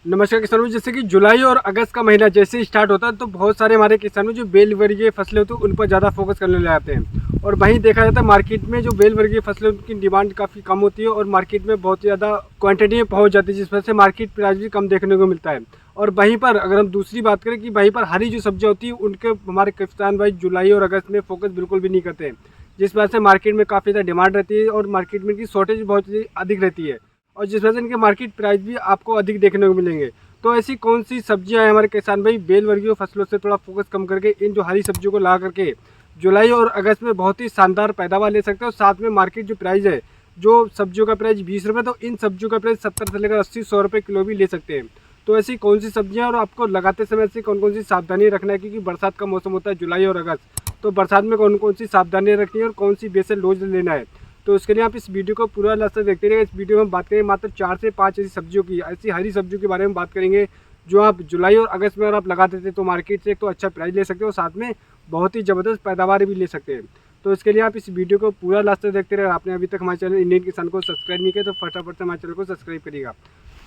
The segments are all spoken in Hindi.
नमस्कार किसानों, जैसे कि जुलाई और अगस्त का महीना जैसे ही स्टार्ट होता है तो बहुत सारे हमारे किसानों जो बेल वर्गीय फसलें होती हैं उन पर ज़्यादा फोकस करने लग जाते हैं। और वहीं देखा जाता है मार्केट में जो बेल वर्गीय फसलें उनकी डिमांड काफ़ी कम होती है और मार्केट में बहुत ज़्यादा क्वांटिटी में पहुंच जाती है, जिस वजह से मार्केट प्राइस भी कम देखने को मिलता है। और वहीं पर अगर हम दूसरी बात करें कि वहीं पर हरी जो सब्जियाँ होती है उनके हमारे किसान भाई जुलाई और अगस्त में फोकस बिल्कुल भी नहीं करते हैं, जिस वजह से मार्केट में काफ़ी ज़्यादा डिमांड रहती है और मार्केट में इनकी शॉर्टेज बहुत अधिक रहती है और जिस वजह से इनके मार्केट प्राइस भी आपको अधिक देखने को मिलेंगे। तो ऐसी कौन सी सब्जियां हैं हमारे किसान भाई बेल वर्गीय फसलों से थोड़ा फोकस कम करके इन जो हरी सब्जियों को ला करके जुलाई और अगस्त में बहुत ही शानदार पैदावार ले सकते हैं और साथ में मार्केट जो प्राइस है, जो सब्जियों का प्राइस 20 रुपये, तो इन सब्जियों का प्राइस 70 से लेकर 80-100 रुपये किलो भी ले सकते हैं। तो ऐसी कौन सी सब्जियां और आपको लगाते समय ऐसी कौन कौन सी सावधानी रखना है, क्योंकि बरसात का मौसम होता है जुलाई और अगस्त, तो बरसात में कौन कौन सी सावधानियाँ रखनी है और कौन सी बेसल डोज लेना है। तो उसके लिए आप इस वीडियो को पूरा लास्ट तक देखते रहिएगा। इस वीडियो में हम बात करेंगे मात्र 4 से 5 ऐसी सब्जियों की, ऐसी हरी सब्जियों के बारे में बात करेंगे जो आप जुलाई और अगस्त में अगर आप लगा देते तो मार्केट से एक तो अच्छा प्राइस ले सकते हो और साथ में बहुत ही ज़बरदस्त पैदावार भी ले सकते हैं। तो इसके लिए आप इस वीडियो को पूरा लास्ट तक देखते रहे। आपने अभी तक हमारे चैनल इंडियन किसान को सब्सक्राइब नहीं किया तो फटाफट से हमारे चैनल को सब्सक्राइब करिएगा।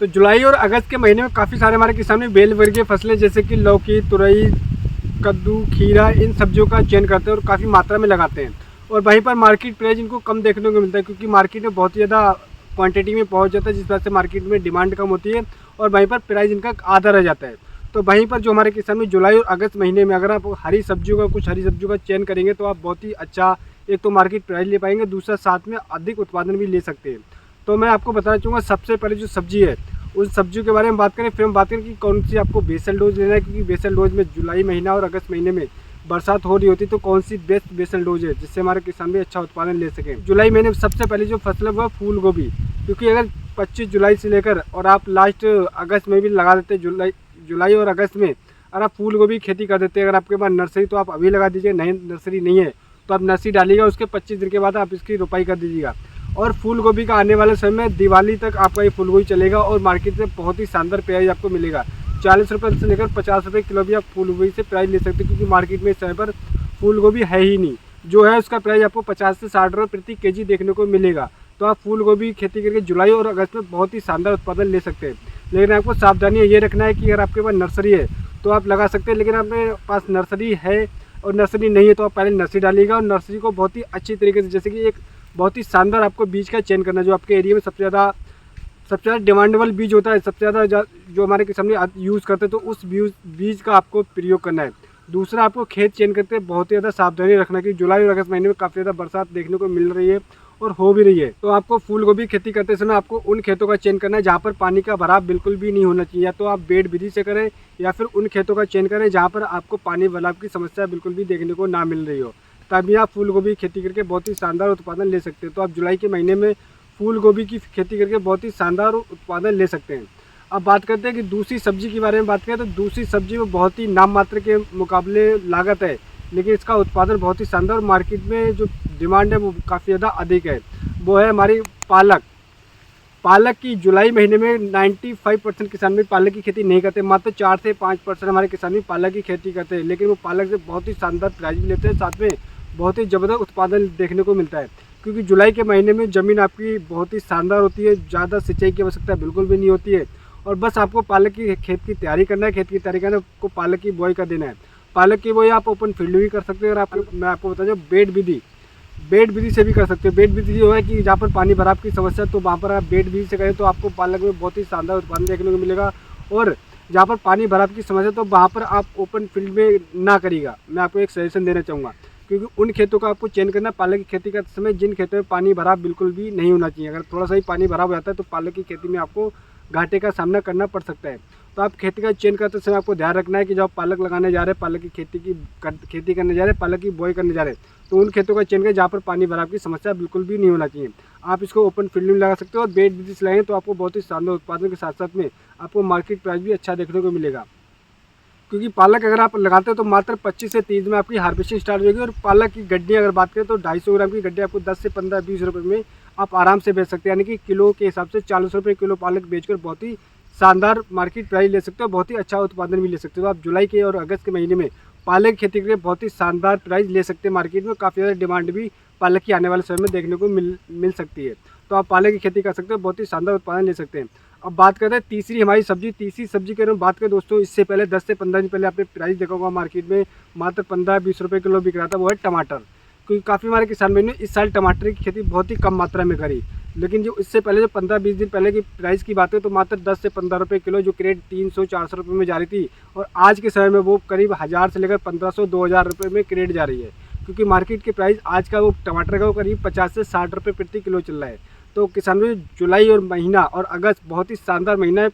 तो जुलाई और अगस्त के महीने में काफ़ी सारे हमारे किसान में बेल वर्गीय फसलें जैसे कि लौकी, तुरई, कद्दू, खीरा, इन सब्जियों का चयन करते हैं और काफ़ी मात्रा में लगाते हैं। और वहीं पर मार्केट प्राइस इनको कम देखने को मिलता है क्योंकि मार्केट में बहुत ही ज़्यादा क्वांटिटी में पहुंच जाता है, जिस वजह से मार्केट में डिमांड कम होती है और वहीं पर प्राइस इनका आधा रह जाता है। तो वहीं पर जो हमारे किसान में जुलाई और अगस्त महीने में अगर आप हरी सब्जियों का कुछ हरी सब्जियों का चयन करेंगे तो आप बहुत ही अच्छा एक तो मार्केट प्राइस ले पाएंगे, दूसरा साथ में अधिक उत्पादन भी ले सकते हैं। तो मैं आपको बताना चाहूँगा सबसे पहले जो सब्जी है उन सब्जियों के बारे में बात करें, फिर हम बात करें कि कौन सी आपको बेसल डोज लेना है, क्योंकि बेसल डोज में जुलाई महीना और अगस्त महीने में बरसात हो रही होती तो कौन सी बेस्ट बेसल डोज है जिससे हमारे किसान भी अच्छा उत्पादन ले सकें। जुलाई महीने में सबसे पहले जो फसल है वो फूल गोभी, क्योंकि अगर 25 जुलाई से लेकर और आप लास्ट अगस्त में भी लगा देते जुलाई और अगस्त में अगर आप फूल गोभी खेती कर देते हैं, अगर आपके पास नर्सरी तो आप अभी लगा दीजिए, नहीं नर्सरी नहीं है तो आप नर्सरी डालिएगा, उसके 25 दिन के बाद आप इसकी रोपाई कर दीजिएगा। और फूल गोभी का आने वाले समय में दिवाली तक आपका ये फूल गोभी चलेगा और मार्केट में बहुत ही शानदार प्राइस आपको मिलेगा। 40 रुपये से लेकर 50 रुपये किलो भी आप फूल गोभी से प्राइस ले सकते हैं, क्योंकि मार्केट में इस समय पर फूल गोभी है ही नहीं, जो है उसका प्राइस आपको 50 से 60 रुपये प्रति केजी देखने को मिलेगा। तो आप फूल गोभी खेती करके जुलाई और अगस्त में बहुत ही शानदार उत्पादन ले सकते हैं। लेकिन आपको सावधानी ये रखना है कि अगर आपके पास नर्सरी है तो आप लगा सकते हैं, लेकिन आपके पास नर्सरी है और नर्सरी नहीं है तो आप पहले नर्सरी डालिएगा और नर्सरी को बहुत ही अच्छी तरीके से, जैसे कि एक बहुत ही शानदार आपको बीज का चयन करना है जो आपके एरिया में सबसे ज़्यादा डिमांडेबल बीज होता है, सबसे ज़्यादा जो हमारे किसान यूज़ करते हैं, तो उस बीज का आपको प्रयोग करना है। दूसरा, आपको खेत चयन करते हैं बहुत ही ज़्यादा सावधानी रखना है कि जुलाई और अगस्त महीने में काफ़ी ज़्यादा बरसात देखने को मिल रही है और हो भी रही है। तो आपको फूल गोभी खेती करते समय आपको उन खेतों का चयन करना है जहाँ पर पानी का भराव बिल्कुल भी नहीं होना चाहिए, या तो आप बेड विधि से करें या फिर उन खेतों का चयन करें जहाँ पर आपको पानी भराव की समस्या बिल्कुल भी देखने को ना मिल रही हो, तभी आप फूल गोभी खेती करके बहुत ही शानदार उत्पादन ले सकते हैं। तो आप जुलाई के महीने में फूल गोभी की खेती करके बहुत ही शानदार उत्पादन ले सकते हैं। अब बात करते हैं कि दूसरी सब्जी के बारे में बात करें तो दूसरी सब्जी में बहुत ही नाम मात्र के मुकाबले लागत है, लेकिन इसका उत्पादन बहुत ही शानदार, मार्केट में जो डिमांड है वो काफ़ी ज़्यादा अधिक है। वो है हमारी पालक। पालक की जुलाई महीने में 95% किसान भी पालक की खेती नहीं करते, मात्र 4 से 5% हमारे किसान भी पालक की खेती करते हैं, लेकिन वो पालक से बहुत ही शानदार प्राइस भी लेते हैं, साथ में बहुत ही ज़बरदस्त उत्पादन देखने को मिलता है। क्योंकि जुलाई के महीने में ज़मीन आपकी बहुत ही शानदार होती है, ज़्यादा सिंचाई की आवश्यकता बिल्कुल भी नहीं होती है और बस आपको पालक की खेत की तैयारी करना है। खेत की तैयारी करना आपको पालक की बुआई कर देना है। पालक की बुआई आप ओपन फील्ड भी कर सकते हैं और मैं आपको बता दूँ बेड विधि से भी कर सकते हो। बेड विधि जो है कि जहाँ पर पानी भराव की समस्या, तो वहाँ पर आप बेड विधि से करें तो आपको पालक में बहुत ही शानदार उत्पादन देखने को मिलेगा। और जहाँ पर पानी भराव की समस्या तो वहाँ पर आप ओपन फील्ड में ना करिएगा। मैं आपको एक सजेशन देना चाहूँगा, क्योंकि उन खेतों का आपको चयन करना पालक की खेती करते समय जिन खेतों में पानी भराव बिल्कुल भी नहीं होना चाहिए। अगर थोड़ा सा ही पानी भराव हो जाता है तो पालक की खेती में आपको घाटे का सामना करना पड़ सकता है। तो आप खेती का चयन करते समय आपको ध्यान रखना है कि जब आप पालक लगाने जा रहे हैं, पालक की खेती करने जा रहे हैं, पालक की बुआई करने जा रहे हैं, तो उन खेतों का चयन करें जहाँ पर पानी भराव की समस्या बिल्कुल भी नहीं होना चाहिए। आप इसको ओपन फील्ड में लगा सकते हो और बेड विधि से लगाएं तो आपको बहुत ही शानदार उत्पादन के साथ साथ में आपको मार्केट प्राइस भी अच्छा देखने को मिलेगा। क्योंकि पालक अगर आप लगाते हो तो मात्र 25 से 30 में आपकी हार्वेस्टिंग स्टार्ट हो जाएगी। और पालक की गड्डी अगर बात करें तो 250 ग्राम की गड्डी आपको 10 से 15-20 रुपये में आप आराम से बेच सकते हैं, यानी कि किलो के हिसाब से 40 रुपये किलो पालक बेचकर बहुत ही शानदार मार्केट प्राइस ले सकते हो, बहुत ही अच्छा उत्पादन भी ले सकते हो। आप जुलाई के और अगस्त के महीने में पालक खेती के लिए बहुत ही शानदार प्राइस ले सकते हैं। मार्केट में काफ़ी ज़्यादा डिमांड भी पालक की आने वाले समय में देखने को मिल सकती है। तो आप पालक की खेती कर सकते हो, बहुत ही शानदार उत्पादन ले सकते हैं। अब बात करते हैं तीसरी हमारी सब्जी। तीसरी सब्जी की अगर बात करें दोस्तों, इससे पहले 10 से 15 दिन पहले आपने प्राइस देखा होगा मार्केट में मात्र 15-20 रुपये किलो बिक रहा था, वो है टमाटर। क्योंकि काफ़ी हमारे किसान भाइयों ने इस साल टमाटर की खेती बहुत ही कम मात्रा में करी। लेकिन जो इससे पहले जो 15-20 दिन पहले की प्राइस की बात है तो मात्र 10 से 15 रुपये किलो जो क्रेट 300-400 रुपये में जा रही थी, और आज के समय में वो करीब 1000 से लेकर 1500-2000 रुपये में क्रेट जा रही है। क्योंकि मार्केट की प्राइस आज का वो टमाटर का वो करीब 50 से 60 रुपये प्रति किलो चल रहा है। तो किसान भाई जुलाई और महीना और अगस्त बहुत ही शानदार महीना है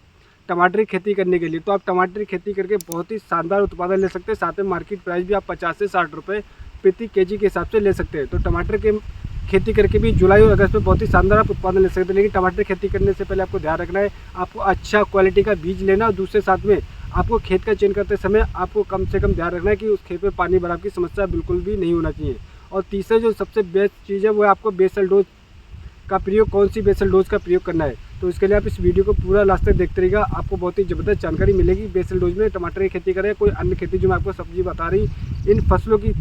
टमाटर की खेती करने के लिए। तो आप टमाटर की खेती करके बहुत ही शानदार उत्पादन ले सकते हैं। साथ में मार्केट प्राइस भी आप 50 से 60 रुपये प्रति केजी के हिसाब से ले सकते हैं। तो टमाटर के खेती करके भी जुलाई और अगस्त में बहुत ही शानदार आप उत्पादन ले सकते हैं। लेकिन टमाटर खेती करने से पहले आपको ध्यान रखना है, आपको अच्छा क्वालिटी का बीज लेना, और दूसरे साथ में आपको खेत का चयन करते समय आपको कम से कम ध्यान रखना है कि उस खेत में पानी भराव की समस्या बिल्कुल भी नहीं होना चाहिए। और तीसरा जो सबसे बेस्ट चीज़ है वो है आपको बेसल डोज का प्रयोग, कौन सी बेसल डोज का प्रयोग करना है। तो इसके लिए आप इस वीडियो को पूरा लास्ट तक देखते रहिएगा, आपको बहुत ही ज़बरदस्त जानकारी मिलेगी। बेसल डोज में टमाटर की खेती करें, कोई अन्य खेती जो मैं आपको सब्जी बता रही, इन फसलों की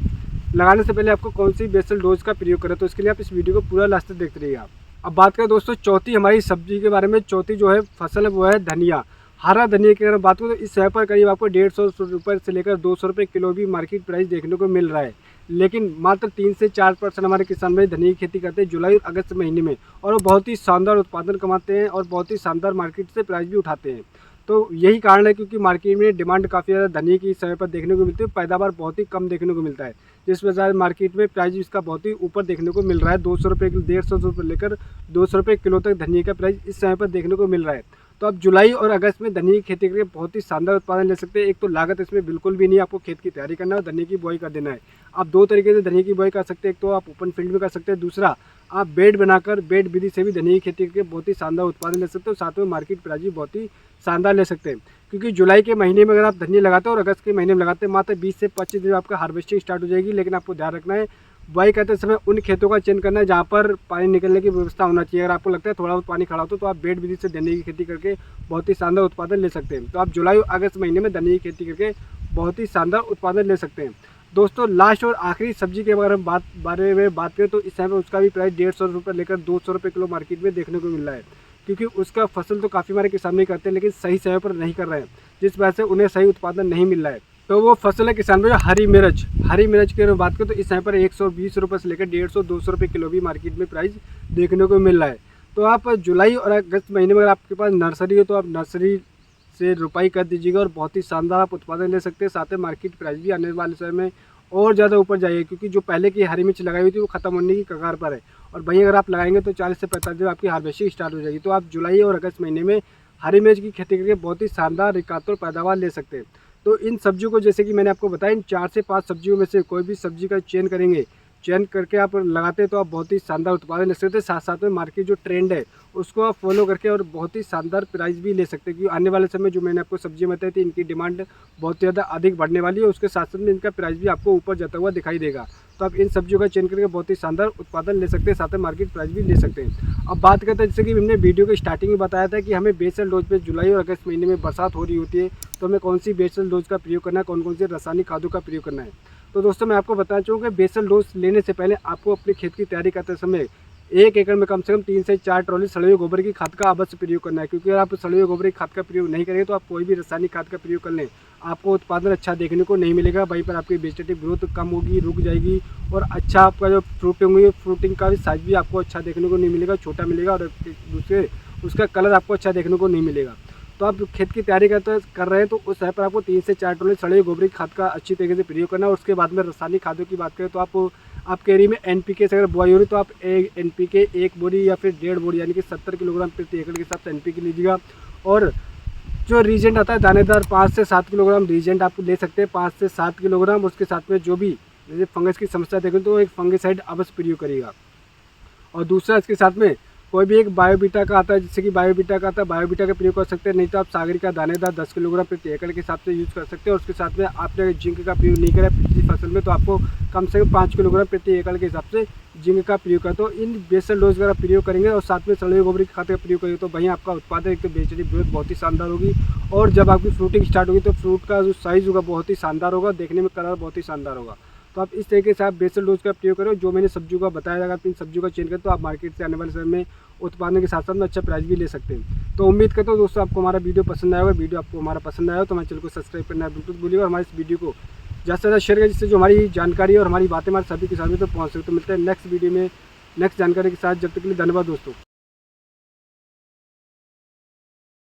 लगाने से पहले आपको कौन सी बेसल डोज का प्रयोग करें। तो इसके लिए आप इस वीडियो को पूरा लास्ट तक देखते रहिएगा। अब बात करें दोस्तों चौथी हमारी सब्जी के बारे में। चौथी जो है फसल है वो है धनिया। हरा धनिया की अगर बात करें तो इस समय पर करीब आपको 150 रुपये से लेकर 200 रुपये किलो भी मार्केट प्राइस देखने को मिल रहा है। लेकिन मात्र 3 से 4% हमारे किसान भाई धनिया की खेती करते हैं जुलाई और अगस्त महीने में, और वो बहुत ही शानदार उत्पादन कमाते हैं और बहुत ही शानदार मार्केट से प्राइस भी उठाते हैं। तो यही कारण है क्योंकि मार्केट में डिमांड काफ़ी ज़्यादा धनिया की इस समय पर देखने को मिलती है, पैदावार बहुत ही कम देखने को मिलता है, जिस वजह से मार्केट में प्राइस इसका बहुत ही ऊपर देखने को मिल रहा है। 200 रुपये किलो, 150 रुपये लेकर 200 रुपये किलो तक धनिया का प्राइस इस समय पर देखने को मिल रहा है। तो आप जुलाई और अगस्त में धनिया की खेती करके बहुत ही शानदार उत्पादन ले सकते हैं। एक तो लागत इसमें बिल्कुल भी नहीं, आपको खेत की तैयारी करना है और धनिया की बुआई कर देना है। आप दो तरीके से धनिया की बुआई कर सकते हैं, एक तो आप ओपन फील्ड में कर सकते हैं, दूसरा आप बेड बनाकर बेड विधि से भी धनिया की खेती करके बहुत ही शानदार उत्पादन ले सकते हो। साथ में मार्केट प्राइस भी बहुत ही शानदार ले सकते हैं। क्योंकि जुलाई के महीने में अगर आप धनिया लगाते हो और अगस्त के महीने में लगाते हैं, मात्र 20 से 25 दिन में आपका हार्वेस्टिंग स्टार्ट हो जाएगी। लेकिन आपको ध्यान रखना है, बुआई करते समय उन खेतों का चयन करना है जहाँ पर पानी निकलने की व्यवस्था होना चाहिए। अगर आपको लगता है थोड़ा बहुत पानी खड़ा होता है तो आप बेड विधि से धनिया की खेती करके बहुत ही शानदार उत्पादन ले सकते हैं। तो आप जुलाई और अगस्त महीने में धनिया की खेती करके बहुत ही शानदार उत्पादन ले सकते हैं। दोस्तों लास्ट और आखिरी सब्जी के बारे में बात करें तो इस समय उसका भी प्राइस 150 रुपये लेकर 200 रुपये किलो मार्केट में देखने को मिल रहा है। क्योंकि उसका फसल तो काफ़ी हमारे किसान नहीं करते, लेकिन सही समय पर नहीं कर रहे हैं, जिस वजह से उन्हें सही उत्पादन नहीं मिल रहा है। तो वो फसल है किसान भाई हरी मिर्च। हरी मिर्च की बात करें तो इस समय पर 120 रुपये से लेकर 150-200 रुपये किलो भी मार्केट में प्राइस देखने को मिल रहा है। तो आप जुलाई और अगस्त महीने में अगर आपके पास नर्सरी है तो आप नर्सरी से रुपाई कर दीजिएगा और बहुत ही शानदार आप उत्पादन ले सकते हैं। साथ में मार्केट प्राइस भी आने वाले समय में और ज़्यादा ऊपर जाएगी, क्योंकि जो पहले की हरी मिर्च लगाई हुई थी वो खत्म होने की कगार पर है, और वहीं अगर आप लगाएंगे तो 40 से 45 दिन आपकी हार्वेस्टिंग स्टार्ट हो जाएगी। तो आप जुलाई और अगस्त महीने में हरी मिर्च की खेती करके बहुत ही शानदार रिकार्ड पैदावार ले सकते हैं। तो इन सब्जियों को जैसे कि मैंने आपको बताया, इन 4 से 5 सब्जियों में से कोई भी सब्जी का चयन करेंगे, चयन करके आप लगाते हैं तो आप बहुत ही शानदार उत्पादन ले सकते हैं। साथ साथ में मार्केट जो ट्रेंड है उसको आप फॉलो करके और बहुत ही शानदार प्राइस भी ले सकते हैं। क्योंकि आने वाले समय जो मैंने आपको सब्जियां बताई थी इनकी डिमांड बहुत ज़्यादा अधिक बढ़ने वाली है, उसके साथ साथ में इनका प्राइस भी आपको ऊपर जाता हुआ दिखाई देगा। तो आप इन सब्जियों का चयन करके बहुत ही शानदार उत्पादन ले सकते हैं, साथ में मार्केट प्राइस भी ले सकते हैं। अब बात करते हैं, जैसे कि हमने वीडियो के स्टार्टिंग में बताया था कि हमें बेसल डोज पे जुलाई और अगस्त महीने में बरसात हो रही होती है, तो हमें कौन सी बेसल डोज का प्रयोग करना है, कौन कौन से रासायनिक खादों का प्रयोग करना है। तो दोस्तों मैं आपको बताना चाहूँगा, बेसल डोज लेने से पहले आपको अपने खेत की तैयारी करते समय 1 एकड़ में कम से कम 3 से 4 ट्रॉली सड़े हुए गोबर की खाद का अवश्य प्रयोग करना है। क्योंकि अगर आप सड़े हुए गोबर की खाद का प्रयोग नहीं करेंगे तो आप कोई भी रासायनिक खाद का प्रयोग कर लें, आपको उत्पादन अच्छा देखने को नहीं मिलेगा। वहीं पर आपकी वेजिटेटिव ग्रोथ कम होगी, रुक जाएगी, और अच्छा आपका जो फ्रूटिंग हुई फ्रूटिंग का भी साइज भी आपको अच्छा देखने को नहीं मिलेगा, छोटा मिलेगा, और दूसरे उसका कलर आपको अच्छा देखने को नहीं मिलेगा। तो आप खेत की तैयारी कर रहे हैं तो उस समय पर आपको 3 से 4 ट्रॉली सड़े हुए गोबर की खाद का अच्छी तरीके से प्रयोग करना है। और उसके बाद में रासायनिक खादों की बात करें तो आपके एरिया में एनपीके से अगर बुआई हो रही तो आप एनपीके 1 बोरी या फिर 1.5 बोरी यानी कि 70 किलोग्राम प्रति एकड़ के हिसाब से एनपीके लीजिएगा। और जो रीजेंट आता है दानेदार 5 से 7 किलोग्राम रीजेंट आप ले सकते हैं, 5 से 7 किलोग्राम। उसके साथ में जो भी जैसे फंगस की समस्या देखें तो एक फंगिसाइड अवश्य प्रयोग करिएगा। और दूसरा इसके साथ में कोई भी एक बायोबीटा का आता है, जैसे कि बायोबीटा का आता है, बायोबीटा का प्रयोग कर सकते हैं। नहीं तो आप सागरिका दानेदार 10 किलोग्राम प्रति एकड़ के हिसाब से यूज़ कर सकते हैं। और उसके साथ में आपने जिंक का प्रयोग नहीं करा पिछली फसल में तो आपको कम से कम 5 किलोग्राम प्रति एकड़ के हिसाब से जिंक का प्रयोग करें। तो इन बेसल डोज अगर आप प्रयोग करेंगे और साथ में सड़े हुए गोबर की खाद का प्रयोग करेंगे तो वहीं आपका उत्पादन एक तो वेजिटेटिव ग्रोथ बहुत ही शानदार होगी, और जब आपकी फ्रूटिंग स्टार्ट होगी तो फ्रूट का जो साइज़ होगा बहुत ही शानदार होगा, देखने में कलर बहुत ही शानदार होगा। तो आप इस तरीके से आप बेसल डोज का प्रयोग करें। जो मैंने सब्जियों का बताया, अगर आप इन सब्जियों का चयन करें तो आप मार्केट से आने वाले समय में उत्पादन के साथ साथ में अच्छा प्राइस भी ले सकते हैं। तो उम्मीद करता हूँ दोस्तों आपको हमारा वीडियो पसंद आएगा। वीडियो आपको हमारा पसंद आया तो हमारे चैनल को सब्सक्राइब करना बिल्कुल भूलिए और हमारे इस वीडियो को ज़्यादा से ज़्यादा शेयर करें, जिससे जो हमारी जानकारी और हमारी बातें हमारे सभी के साथ में तो पहुँच सके। तो मिलते हैं नेक्स्ट वीडियो में नेक्स्ट जानकारी के साथ। जब तक के लिए धन्यवाद दोस्तों।